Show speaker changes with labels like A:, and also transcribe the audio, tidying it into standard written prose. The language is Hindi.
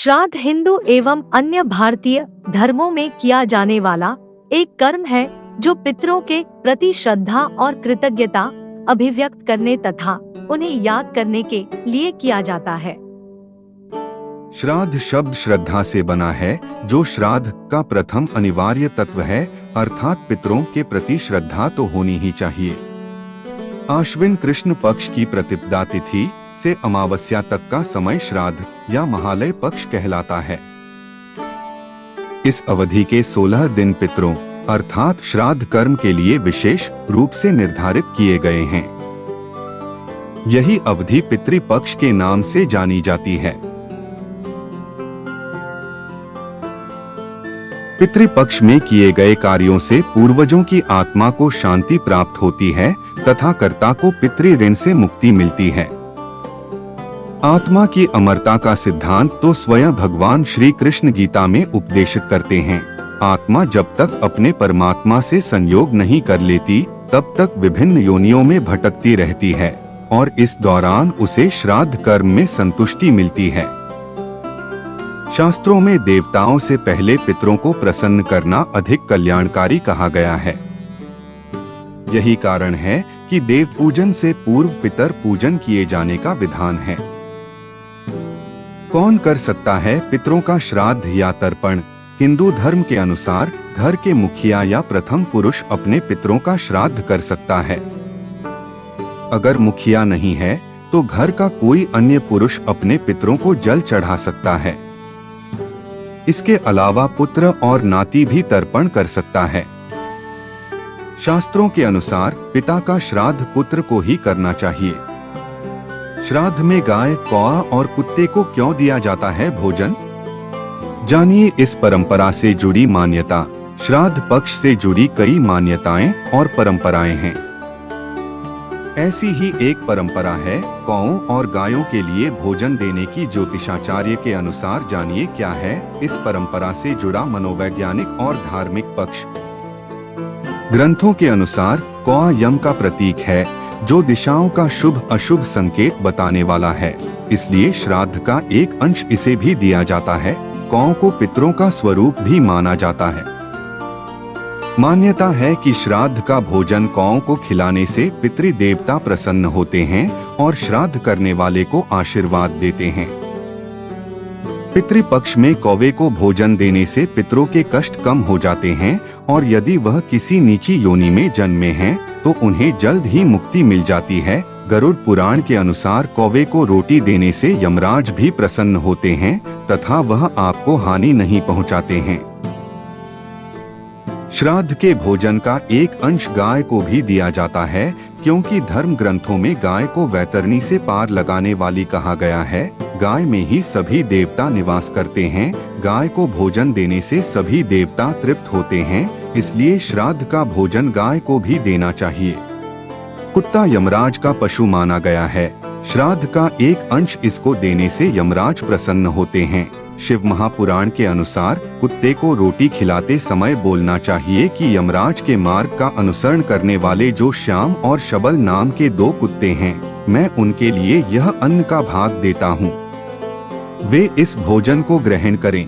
A: श्राद्ध हिंदू एवं अन्य भारतीय धर्मों में किया जाने वाला एक कर्म है जो पितरों के प्रति श्रद्धा और कृतज्ञता अभिव्यक्त करने तथा उन्हें याद करने के लिए किया जाता है।
B: श्राद्ध शब्द श्रद्धा से बना है, जो श्राद्ध का प्रथम अनिवार्य तत्व है, अर्थात पितरों के प्रति श्रद्धा तो होनी ही चाहिए। आश्विन कृष्ण पक्ष की प्रतिपदा तिथि से अमावस्या तक का समय श्राद्ध या महालय पक्ष कहलाता है। इस अवधि के 16 दिन पितरों अर्थात श्राद्ध कर्म के लिए विशेष रूप से निर्धारित किए गए हैं। यही अवधि पितृपक्ष के नाम से जानी जाती है। पितृपक्ष में किए गए कार्यों से पूर्वजों की आत्मा को शांति प्राप्त होती है तथा कर्ता को पितृ ऋण से मुक्ति मिलती है। आत्मा की अमरता का सिद्धांत तो स्वयं भगवान श्री कृष्ण गीता में उपदेशित करते हैं। आत्मा जब तक अपने परमात्मा से संयोग नहीं कर लेती, तब तक विभिन्न योनियों में भटकती रहती है और इस दौरान उसे श्राद्ध कर्म में संतुष्टि मिलती है। शास्त्रों में देवताओं से पहले पितरों को प्रसन्न करना अधिक कल्याणकारी कहा गया है। यही कारण है कि देव पूजन से पूर्व पितर पूजन किए जाने का विधान है। कौन कर सकता है पितरों का श्राद्ध या तर्पण? हिंदू धर्म के अनुसार घर के मुखिया या प्रथम पुरुष अपने पितरों का श्राद्ध कर सकता है। अगर मुखिया नहीं है तो घर का कोई अन्य पुरुष अपने पितरों को जल चढ़ा सकता है। इसके अलावा पुत्र और नाती भी तर्पण कर सकता है। शास्त्रों के अनुसार पिता का श्राद्ध पुत्र को ही करना चाहिए। श्राद्ध में गाय, कौआ और कुत्ते को क्यों दिया जाता है भोजन? जानिए इस परंपरा से जुड़ी मान्यता। श्राद्ध पक्ष से जुड़ी कई मान्यताएं और परंपराएं हैं। ऐसी ही एक परंपरा है कौओं और गायों के लिए भोजन देने की। ज्योतिषाचार्य के अनुसार जानिए क्या है इस परंपरा से जुड़ा मनोवैज्ञानिक और धार्मिक पक्ष। ग्रंथों के अनुसार कौआ यम का प्रतीक है, जो दिशाओं का शुभ अशुभ संकेत बताने वाला है। इसलिए श्राद्ध का एक अंश इसे भी दिया जाता है। कौओं को पितरों का स्वरूप भी माना जाता है। मान्यता है कि श्राद्ध का भोजन कौओं को खिलाने से पितृ देवता प्रसन्न होते हैं और श्राद्ध करने वाले को आशीर्वाद देते हैं। पितृपक्ष में कौवे को भोजन देने से पितरों के कष्ट कम हो जाते हैं और यदि वह किसी नीची योनि में जन्मे हैं तो उन्हें जल्द ही मुक्ति मिल जाती है। गरुड़ पुराण के अनुसार कौवे को रोटी देने से यमराज भी प्रसन्न होते हैं तथा वह आपको हानि नहीं पहुंचाते हैं। श्राद्ध के भोजन का एक अंश गाय को भी दिया जाता है, क्योंकि धर्म ग्रंथों में गाय को वैतरणी से पार लगाने वाली कहा गया है। गाय में ही सभी देवता निवास करते हैं। गाय को भोजन देने से सभी देवता तृप्त होते हैं, इसलिए श्राद्ध का भोजन गाय को भी देना चाहिए। कुत्ता यमराज का पशु माना गया है। श्राद्ध का एक अंश इसको देने से यमराज प्रसन्न होते हैं। शिव महापुराण के अनुसार कुत्ते को रोटी खिलाते समय बोलना चाहिए कि यमराज के मार्ग का अनुसरण करने वाले जो श्याम और शबल नाम के 2 कुत्ते हैं, मैं उनके लिए यह अन्न का भाग देता हूँ। वे इस भोजन को ग्रहण करें।